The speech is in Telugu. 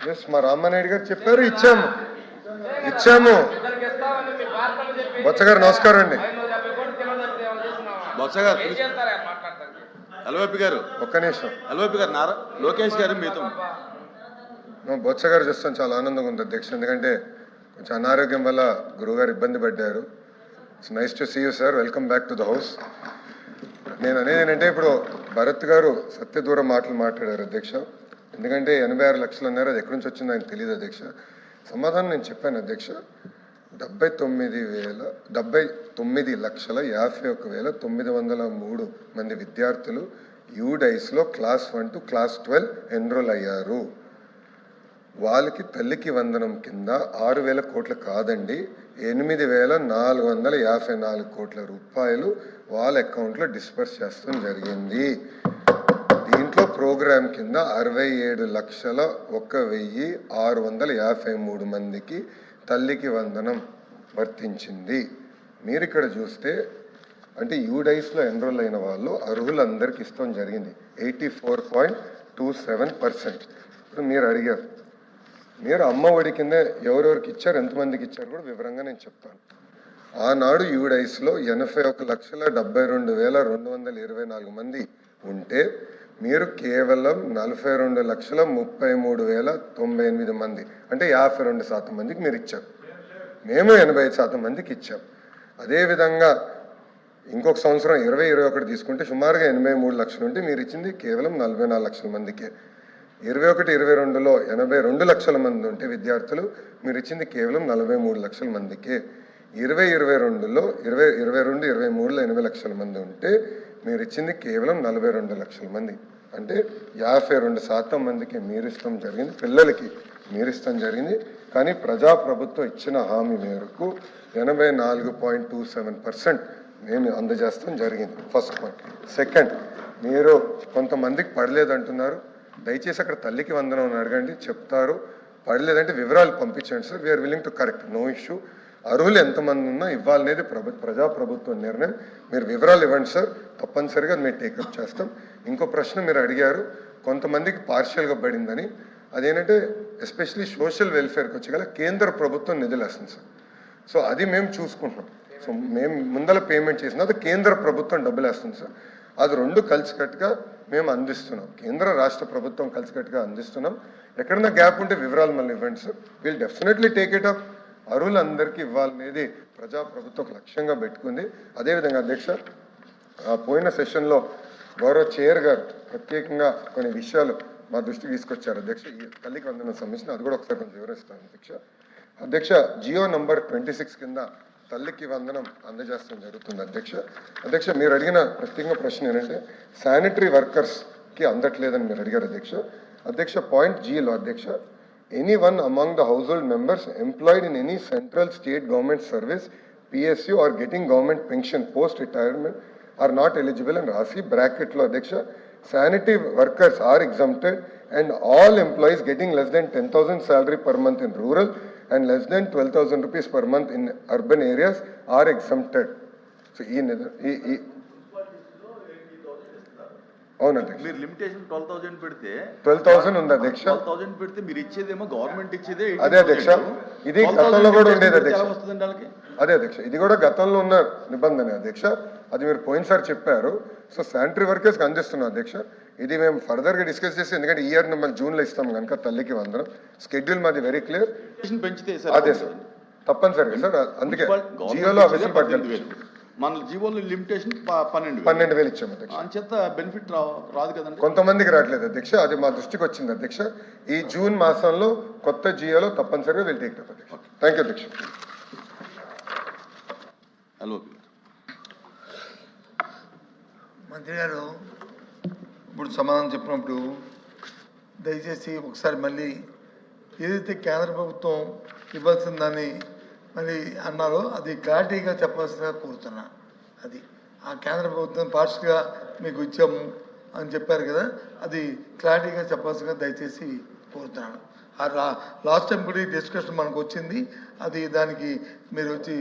ఎస్ మా రామానాయుడు గారు చెప్పారు, ఇచ్చాము. బొత్స గారు నమస్కారం అండి. బొత్స గారు ఎల్వైపి గారు ఒక్క నిమిషం. ఎల్వైపి గారు లోకేష్ గారు మీతో బొత్స గారు చూస్తాం చాలా ఆనందంగా ఉంది అధ్యక్ష, ఎందుకంటే కొంచెం అనారోగ్యం వల్ల గురువుగారు ఇబ్బంది పడ్డారు. It's nice to see you sir, welcome back to the house. నేను అనేది ఏంటంటే ఇప్పుడు భరత్ గారు సత్యదూర మాటలు మాట్లాడారు అధ్యక్ష. ఎందుకంటే 86 లక్షలు అన్నారు, అది ఎక్కడి నుంచి వచ్చిందో ఆయన తెలియదు అధ్యక్ష. సమాధానం నేను చెప్పాను అధ్యక్ష. 79,51,903 మంది విద్యార్థులు యూడైస్లో క్లాస్ 1 to క్లాస్ 12 ఎన్రోల్ అయ్యారు. వాళ్ళకి తల్లికి వందనం కింద 6,000 కోట్లు కాదండి, 8,454 కోట్ల రూపాయలు వాళ్ళ అకౌంట్లో డిస్పర్స్ చేస్తాం జరిగింది. దీంట్లో ప్రోగ్రామ్ కింద 67,01,653 మందికి తల్లికి వందనం వర్తించింది. మీరు ఇక్కడ చూస్తే అంటే యూడైస్లో ఎన్రోల్ అయిన వాళ్ళు అర్హులందరికీ ఇస్తాం జరిగింది 84.27%. ఇప్పుడు మీరు అడిగారు, మీరు అమ్మ ఒడి కింద ఎవరెవరికి ఇచ్చారు, ఎంతమందికి ఇచ్చారు కూడా వివరంగా నేను చెప్తాను. ఆనాడు యూడైస్లో 81,72,224 మంది ఉంటే మీరు కేవలం 42,33,098 మంది అంటే 52% మందికి మీరు ఇచ్చారు. మేము 85% మందికి ఇచ్చాం. అదేవిధంగా ఇంకొక సంవత్సరం 2021 తీసుకుంటే సుమారుగా 83 లక్షలు ఉంటే మీరు ఇచ్చింది కేవలం 44 లక్షల మందికే. 21-22లో 82 లక్షల మంది ఉంటే విద్యార్థులు మీరు ఇచ్చింది కేవలం 43 లక్షల మందికే. 2022లో 23లో 80 లక్షల మంది ఉంటే మీరు ఇచ్చింది కేవలం 42 లక్షల మంది అంటే 52% మందికి మీరు ఇష్టం జరిగింది, పిల్లలకి మీరు ఇష్టం జరిగింది. కానీ ప్రజాప్రభుత్వం ఇచ్చిన హామీ మేరకు 84.27% మేము అందజేస్తాం జరిగింది. First point. సెకండ్, మీరు కొంతమందికి పడలేదు అంటున్నారు, దయచేసి అక్కడ తల్లికి వందనం అని అడగండి, చెప్తారు. పడలేదంటే వివరాలు పంపించండి sir, we're willing to correct, no issue. అర్హులు ఎంతమంది ఉన్నా ఇవ్వాలనేది ప్రజాప్రభుత్వం నిర్ణయం. మీరు వివరాలు ఇవ్వండి సార్, తప్పనిసరిగా మేము టేకప్ చేస్తాం. ఇంకో ప్రశ్న మీరు అడిగారు, కొంతమందికి పార్షియల్గా పడిందని. అదేంటంటే ఎస్పెషలీ సోషల్ వెల్ఫేర్కి వచ్చి గల కేంద్ర ప్రభుత్వం నిధులు వేస్తుంది సార్. సో అది మేము చూసుకుంటున్నాం. సో మేము ముందల పేమెంట్ చేసిన అది కేంద్ర ప్రభుత్వం డబ్బులు వేస్తుంది సార్. అది రెండు కలిసికట్టుగా మేము అందిస్తున్నాం, కేంద్ర రాష్ట్ర ప్రభుత్వం కలిసికట్టుగా అందిస్తున్నాం. ఎక్కడన్నా గ్యాప్ ఉంటే వివరాలు మళ్ళీ ఇవ్వండి sir, will definitely take it up. అర్హులందరికీ ఇవ్వాలనేది ప్రజాప్రభుత్వం లక్ష్యంగా పెట్టుకుంది. అదేవిధంగా అధ్యక్ష, పోయిన సెషన్లో గౌరవ చైర్ గారు ప్రత్యేకంగా కొన్ని విషయాలు మా దృష్టికి తీసుకొచ్చారు అధ్యక్ష. ఈ తల్లికి వందనం సంబంధించిన అది కూడా ఒకసారి కొంచెం వివరిస్తాను అధ్యక్ష. జియో నంబర్ 26 కింద తల్లికి వందనం అందజేస్తాం జరుగుతుంది అధ్యక్ష. మీరు అడిగిన ప్రత్యేకంగా ప్రశ్న ఏంటంటే శానిటరీ వర్కర్స్కి అందట్లేదని మీరు అడిగారు అధ్యక్ష. పాయింట్ జీలో అధ్యక్ష, anyone among the household members employed in any central state government service, PSU or getting government pension post retirement are not eligible and rasi bracket lo adhyaksha. Sanitary workers are exempted and all employees getting less than 10,000 salary per month in rural and less than 12,000 rupees per month in urban areas are exempted. So అవును అధ్యక్ష, మీరు లిమిటేషన్ 12,000 పెడితే 12,000 ఉంది అధ్యక్ష. 12,000 పెడితే మీరు ఇచ్చేదేమో గవర్నమెంట్ ఇచ్చేదే. అదే అధ్యక్ష, ఇది గతంలో కూడా ఉండేది అధ్యక్ష. అదే అధ్యక్ష, ఇది కూడా గతంలో ఉన్న నిబంధన అధ్యక్ష. అది మీరు పోయినసారి చెప్పారు. సో శానిటరీ వర్కర్స్కి అందిస్తున్నాం అధ్యక్ష. ఇది మేము ఫర్దర్గా డిస్కస్ చేసి, ఎందుకంటే ఈ ఇయర్ మళ్ళీ జూన్లో ఇస్తాం కనుక తల్లికి వందనం స్కెడ్యూల్ మాది వెరీ క్లియర్. పెంచితే అదే సార్, తప్పనిసరిగా సార్. అందుకే జియోలో అవిసలు పట్టుకెళ్ళి మన జీవోలో లిమిటేషన్ 12,000 ఇచ్చాము అధ్యక్ష. అంచేత బెనిఫిట్ రాదు కదండి, కొంతమందికి రావట్లేదు అధ్యక్ష. అది మా దృష్టికి వచ్చింది అధ్యక్ష. ఈ జూన్ మాసంలో కొత్త జియోలో తప్పనిసరిగా వీళ్ళు టేక్ అప్ అధ్యక్ష. థ్యాంక్ యూ అధ్యక్ష. హలో మంత్రి గారు, ఇప్పుడు సమాధానం చెప్పినప్పుడు దయచేసి ఒకసారి మళ్ళీ ఏదైతే కేంద్ర ప్రభుత్వం ఇవ్వాల్సిందని మరి అన్నారో అది క్లారిటీగా చెప్పాల్సిందిగా కోరుతున్నా. అది ఆ కేంద్ర ప్రభుత్వం పార్ట్స్గా మీకు ఇచ్చాము అని చెప్పారు కదా, అది క్లారిటీగా చెప్పాల్సిందిగా దయచేసి కోరుతున్నాను. లాస్ట్ టైం కూడా ఈ డిస్కషన్ మనకు వచ్చింది, అది దానికి మీరు వచ్చి